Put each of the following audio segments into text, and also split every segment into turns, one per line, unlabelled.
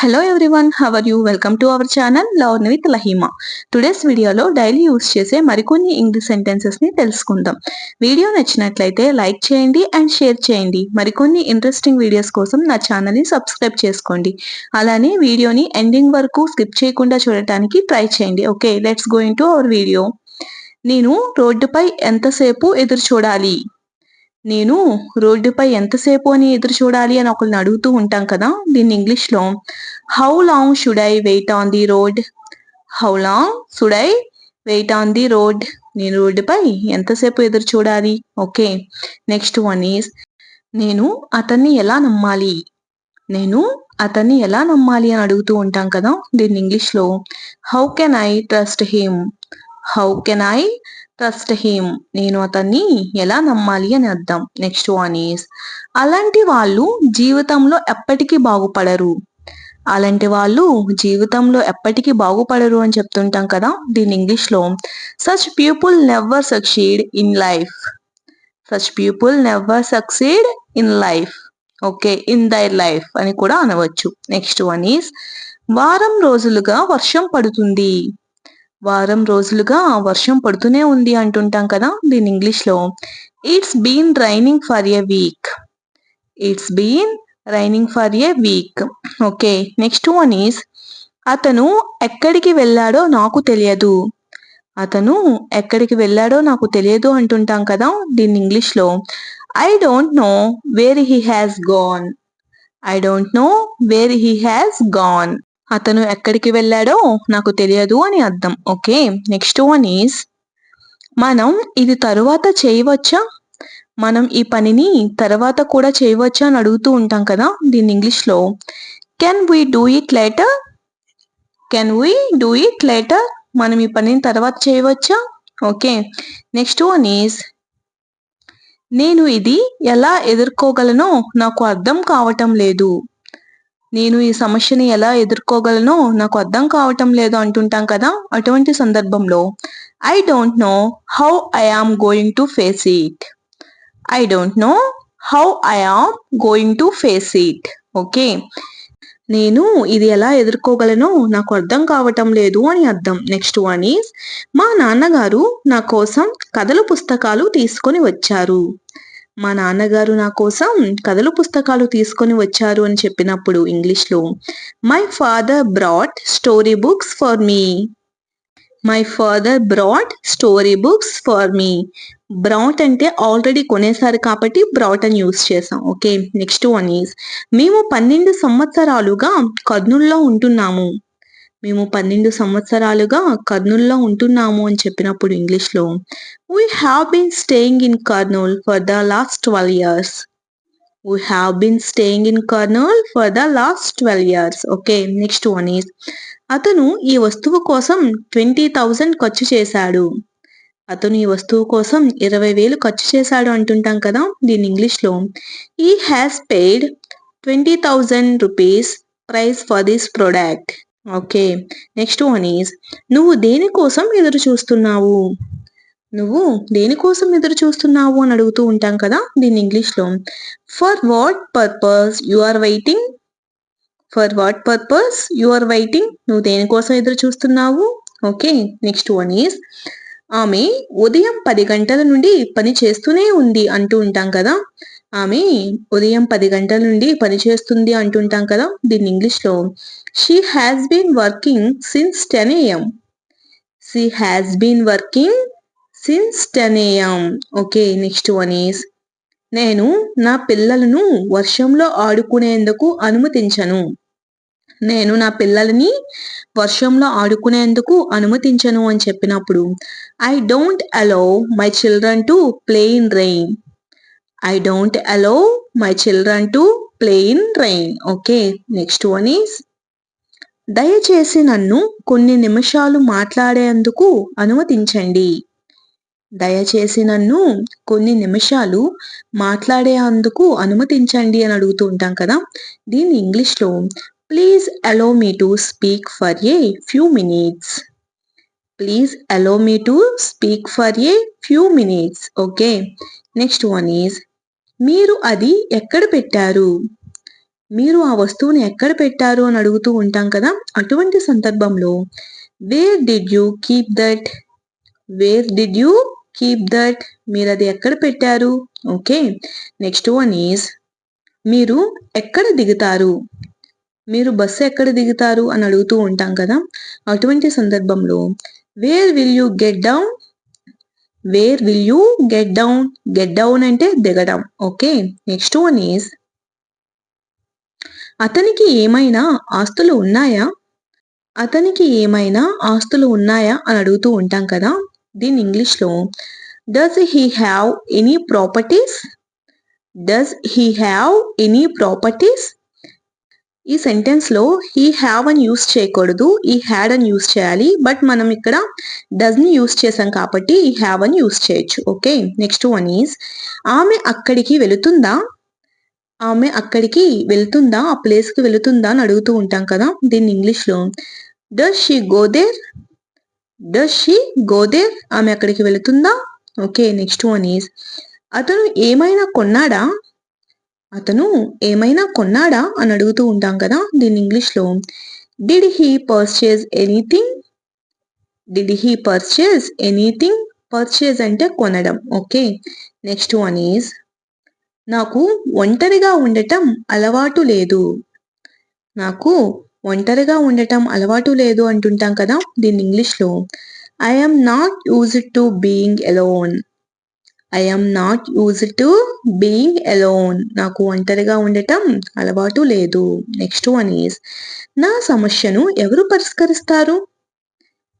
Hello everyone, how are you? Welcome to our channel Learn with Lahima. Today's వీడియోలో daily use చేసే మరికొన్ని English sentences ని తెలుసుకుందాం. Video నచ్చినట్లయితే లైక్ చేయండి అండ్ షేర్ చేయండి. మరికొన్ని ఇంట్రెస్టింగ్ వీడియోస్ కోసం నా ఛానల్ ని సబ్స్క్రైబ్ చేసుకోండి. అలానే వీడియోని ఎండింగ్ వరకు స్కిప్ చేయకుండా చూడటానికి ట్రై చేయండి. Okay, let's go into hour video. నేను రోడ్డుపై ఎంతసేపు ఎదురు చూడాలి? నేను రోడ్డుపై ఎంతసేపు అని ఎదురు చూడాలి అని ఒకరిని అడుగుతూ ఉంటాం కదా. దీన్ని ఇంగ్లీష్లో how long should I wait on the road? How long should I wait on the road? నేను రోడ్డుపై ఎంతసేపు ఎదురు చూడాలి? ఓకే, నెక్స్ట్ వన్ ఈస్ నేను అతన్ని ఎలా నమ్మాలి? నేను అతన్ని ఎలా నమ్మాలి అని అడుగుతూ ఉంటాం కదా. దీన్ని ఇంగ్లీష్లో how can I trust him? How can I trust him? నేను అతన్ని ఎలా నమ్మాలి అని అర్థం. నెక్స్ట్ వన్ ఈస్ అలాంటి వాళ్ళు జీవితంలో ఎప్పటికీ బాగుపడరు. అలాంటి వాళ్ళు జీవితంలో ఎప్పటికీ బాగుపడరు అని చెప్తుంటాం కదా. దీని ఇంగ్లీష్లో such people never succeed in life. Such people never succeed in life. Okay, in their life అని కూడా అనవచ్చు. నెక్స్ట్ వన్ ఈస్ వారం రోజులుగా వర్షం పడుతుంది. వారం రోజులుగా వర్షం పడుతూనే ఉంది అంటుంటాం కదా. దీని ఇంగ్లీష్లో it's been raining for a week. It's been raining for a week. Okay, next one is అతను ఎక్కడికి వెళ్ళాడో నాకు తెలియదు. అతను ఎక్కడికి వెళ్ళాడో నాకు తెలియదు అంటుంటాం కదా. దీని ఇంగ్లీష్లో I don't know where he has gone. I don't know where he has gone. అతను ఎక్కడికి వెళ్ళాడో నాకు తెలియదు అని అర్థం. ఓకే, నెక్స్ట్ వన్ ఈస్ మనం ఇది తరువాత చేయవచ్చా? మనం ఈ పనిని తర్వాత కూడా చేయవచ్చా అని అడుగుతూ ఉంటాం కదా. దీన్ని ఇంగ్లీష్లో can we do it later? Can we do it later? మనం ఈ పనిని తర్వాత చేయవచ్చా? ఓకే, నెక్స్ట్ వన్ ఈస్ నేను ఇది ఎలా ఎదుర్కోగలనో నాకు అర్థం కావటం లేదు. నేను ఈ సమస్యని ఎలా ఎదుర్కోగలనో నాకు అర్థం కావటం లేదు అంటుంటాం కదా. అటువంటి సందర్భంలో I don't know how I am going to face it. I don't know how I am going to face it. Okay, నేను ఇది ఎలా ఎదుర్కోగలనో నాకు అర్థం కావటం లేదు అని అర్థం. నెక్స్ట్ వన్ ఈస్ మా నాన్నగారు నా కోసం కథల పుస్తకాలు తీసుకొని వచ్చారు. మా నాన్నగారు నా కోసం కథల పుస్తకాలు తీసుకొని వచ్చారు అని చెప్పినప్పుడు ఇంగ్లీష్లో my father brought story books for me. My father brought story books for me. Brought అంటే ఆల్రెడీ కొనేసారు కాబట్టి బ్రాట్ అని యూస్ చేసాం. ఓకే, నెక్స్ట్ వన్ ఈస్ మేము 12 సంవత్సరాలుగా కర్నూల్లో ఉంటున్నాము. మేము 12 సంవత్సరాలుగా కర్నూల్లో ఉంటున్నాము అని చెప్పినప్పుడు ఇంగ్లీష్లో we have been staying in Kurnool for the last 12 years. We have been staying in Kurnool for the last 12 years. Okay, next one is అతను ఈ వస్తువు కోసం 20,000 ఖర్చు చేశాడు. అతను ఈ వస్తువు కోసం 20,000 ఖర్చు చేశాడు అంటుంటాం కదా. దీని ఇంగ్లీష్లో he has paid 20,000 rupees price for this product. Okay, next one is నువ్వు దేనికోసం ఎదురు చూస్తున్నావు? నువ్వు దేనికోసం ఎదురు చూస్తున్నావు అని అడుగుతూ ఉంటాం కదా. దీని ఇంగ్లీష్లో for what purpose you are waiting. For what purpose you are waiting? నువ్వు దేనికోసం ఎదురు చూస్తున్నావు? ఓకే, నెక్స్ట్ వన్ ఈస్ ఆమె ఉదయం 10 గంటల నుండి పని చేస్తూనే ఉంది అంటూ ఉంటాం కదా. ఆమె ఉదయం 10 గంటల నుండి పని చేస్తుంది అంటుంటాం కదా. దీని ఇంగ్లీష్లో she has been working since 10 AM. She has been working since 10 AM. Okay, next one is నేను నా పిల్లలను వర్షంలో ఆడుకునేందుకు అనుమతించను. నేను నా పిల్లలని వర్షంలో ఆడుకునేందుకు అనుమతించను అని చెప్పినప్పుడు I don't allow my children to play in rain. I don't allow my children to play in rain. Okay, next one is దయచేసి నన్ను కొన్ని నిమిషాలు మాట్లాడేందుకు అనుమతించండి. దయచేసి నన్ను కొన్ని నిమిషాలు మాట్లాడేందుకు అనుమతించండి అని అడుగుతూ ఉంటాం కదా. దీన్ని ఇంగ్లీష్లో please allow me to speak for a few minutes. Please allow me to speak for a few minutes. Okay, next one is మీరు అది ఎక్కడ పెట్టారు? మీరు ఆ వస్తువుని ఎక్కడ పెట్టారు అని అడుగుతూ ఉంటాం కదా, అటువంటి సందర్భంలో where did you keep that, where did you keep that, మీరు అది ఎక్కడ పెట్టారు. ఓకే, నెక్స్ట్ వన్ ఈజ్ మీరు ఎక్కడ దిగుతారు, మీరు బస్సు ఎక్కడ దిగుతారు అని అడుగుతూ ఉంటాం కదా, అటువంటి సందర్భంలో where will you get down, where will you get down, get down అంటే దిగడం. ఓకే, నెక్స్ట్ వన్ ఈజ్ అతనికి ఏమైనా ఆస్తులు ఉన్నాయా, అతనికి ఏమైనా ఆస్తులు ఉన్నాయా అని అడుగుతూ ఉంటాం కదా, దీని ఇంగ్లీష్లో does he have any properties, does he have any properties. ఈ సెంటెన్స్ లో హీ హ్యావ్ అని యూస్ చేయకూడదు, ఈ హ్యాడ్ అని యూస్ చేయాలి. బట్ మనం ఇక్కడ డస్ ని యూస్ చేసాం కాబట్టి ఈ హ్యావ్ అని యూస్ చేయొచ్చు. ఓకే, నెక్స్ట్ వన్ ఈజ్ ఆమె అక్కడికి వెళుతుందా, ఆమె అక్కడికి వెళ్తుందా, ఆ ప్లేస్ కి వెళుతుందా అని అడుగుతూ ఉంటాం కదా, దీన్ని ఇంగ్లీష్ లో does she go there, does she go there, ఆమె అక్కడికి వెళుతుందా. ఓకే, నెక్స్ట్ వన్ ఈజ్ అతను ఏమైనా కొన్నాడా, అతను ఏమైనా కొన్నాడా అని అడుగుతూ ఉంటాం కదా, దీన్ని ఇంగ్లీష్ లో did he purchase anything, did he purchase anything, purchase అంటే కొనడం. ఓకే, నెక్స్ట్ వన్ ఈజ్ నాకు ఒంటరిగా ఉండటం అలవాటు లేదు, నాకు ఒంటరిగా ఉండటం అలవాటు లేదు అంటుంటాం కదా, దీన్ని ఇంగ్లీష్ లో I am not used to being alone, I am not used to being alone, నాకు ఒంటరిగా ఉండటం అలవాటు లేదు. నెక్స్ట్ వన్ ఈజ్ నా సమస్యను ఎవరు పరిష్కరిస్తారు,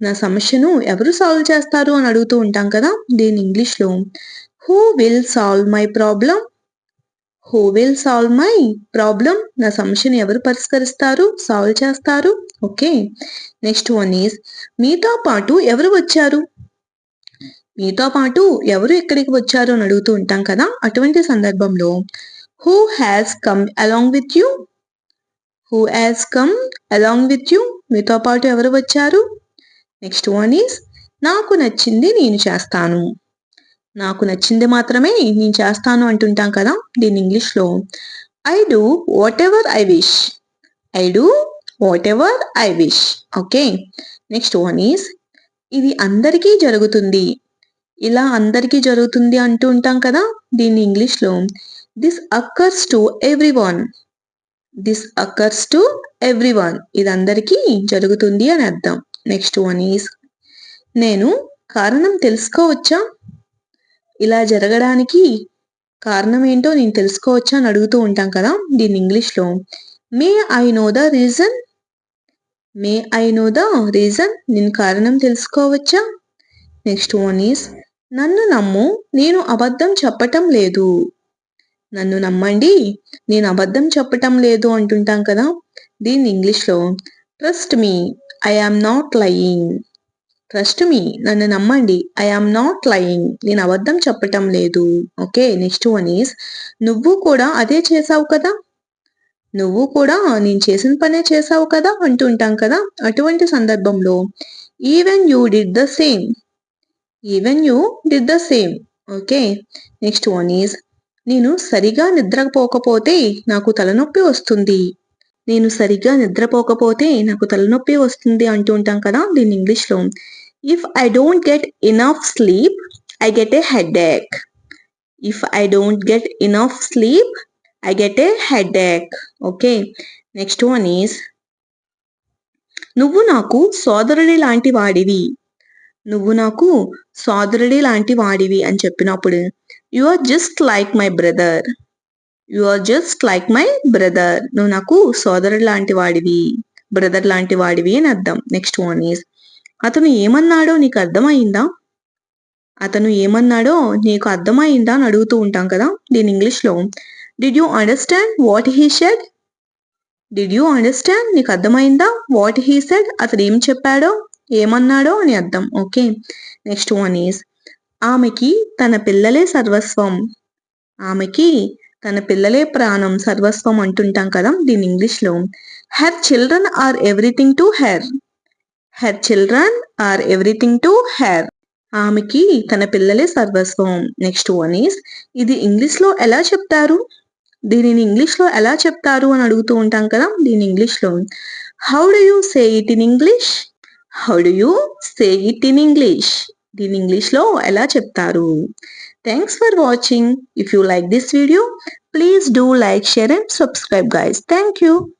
నా సమస్యను ఎవరు సాల్వ్ చేస్తారు అని అడుగుతూ ఉంటాం కదా, దీని ఇంగ్లీష్ లో who will solve my problem, who will solve my problem, నా సమస్యను ఎవరు పరిష్కరిస్తారు, సాల్వ్ చేస్తారు. ఓకే, నెక్స్ట్ వన్ ఈజ్ మీతో పాటు ఎవరు వచ్చారు, మీతో పాటు ఎవరు ఎక్కడికి వచ్చారు అని అడుగుతూ ఉంటాం కదా, అటువంటి సందర్భంలో who has come along with you, who has come along with you, మీతో పాటు ఎవరు వచ్చారు. నెక్స్ట్ వన్ ఈజ్ నాకు నచ్చింది నేను చేస్తాను, నాకు నచ్చింది మాత్రమే నేను చేస్తాను అంటుంటాం కదా, దీని ఇంగ్లీష్ లో I do what ever I wish, I do what ever I wish. Okay, next one is ఇది అందరికీ జరుగుతుంది, ఇలా అందరికీ జరుగుతుంది అంటూ ఉంటాం కదా, దీన్ని ఇంగ్లీష్ లో this occurs to every one, this occurs to every one, ఇది అందరికీ జరుగుతుంది అని అర్థం. నెక్స్ట్ వన్ ఈజ్ నేను కారణం తెలుసుకోవచ్చా, ఇలా జరగడానికి కారణం ఏంటో నేను తెలుసుకోవచ్చా అని అడుగుతూ ఉంటాం కదా, దీన్ని ఇంగ్లీష్ లో may I know the reason, may I know the reason, నేను కారణం తెలుసుకోవచ్చా. నెక్స్ట్ వన్ ఈజ్ నన్ను నమ్ము నేను అబద్ధం చెప్పటం లేదు, నన్ను నమ్మండి నేను అబద్ధం చెప్పటం లేదు అంటుంటాం కదా, దీన్ని ఇంగ్లీష్ లో trust me I am not lying, trust me నన్ను నమ్మండి ఐ ఆమ్ నాట్ లయింగ్, నేను అబద్ధం చెప్పటం లేదు. ఓకే, నెక్స్ట్ వన్ ఈజ్ నువ్వు కూడా అదే చేసావు కదా, నువ్వు కూడా నేను చేసిన పనే చేసావు కదా అంటుంటాం కదా, అటువంటి సందర్భంలో even you did the same, even you did the same. Okay, next one is నేను సరిగా నిద్రపోకపోతే నాకు తలనొప్పి వస్తుంది, నేను సరిగ్గా నిద్రపోకపోతే నాకు తలనొప్పి వస్తుంది అంటూ ఉంటాం కదా, దీన్ని ఇంగ్లీష్ లో if I don't get enough sleep I get a headache, if I don't get enough sleep I get a headache. Okay, next one is నువ్వు నాకు సోదరుడి లాంటి వాడివి, నువ్వు నాకు సోదరుడి లాంటి వాడివి అని చెప్పినప్పుడు you are just like my brother, you are just like my brother, నువ్వు నాకు సోదరుడు లాంటి వాడివి, బ్రదర్ లాంటి వాడివి అని అర్థం. నెక్స్ట్ వన్ ఈజ్ అతను ఏమన్నాడో నీకు అర్థమైందా, అతను ఏమన్నాడో నీకు అర్థమైందా అని అడుగుతూ ఉంటాం కదా, దీని ఇంగ్లీష్ లో did you understand what he said, did you understand నీకు అర్థమైందా వాట్ హీ సెడ్, అతను ఏం చెప్పాడో ఏమన్నాడో అని అర్థం. ఓకే, నెక్స్ట్ వన్ ఈజ్ ఆమెకి తన పిల్లలే సర్వస్వం, ఆమెకి తన పిల్లలే ప్రాణం సర్వస్వం అంటుంటాం కదా, దీని ఇంగ్లీష్ లో her children are everything to her, her children are everything to her, ఆమెకి తన పిల్లలే సర్వస్వం. నెక్స్ట్ వన్ ఈజ్ ఇది ఇంగ్లీష్ లో ఎలా చెప్తారు, దీనిని ఇంగ్లీష్లో ఎలా చెప్తారు అని అడుగుతూ ఉంటాం కదా. దీని ఇంగ్లీష్లో how do you say it in English? How do you say it in English? దీని ఇంగ్లీష్లో ఎలా చెప్తారు? Thanks for watching. If you like this video, please do like, share and subscribe guys. Thank you.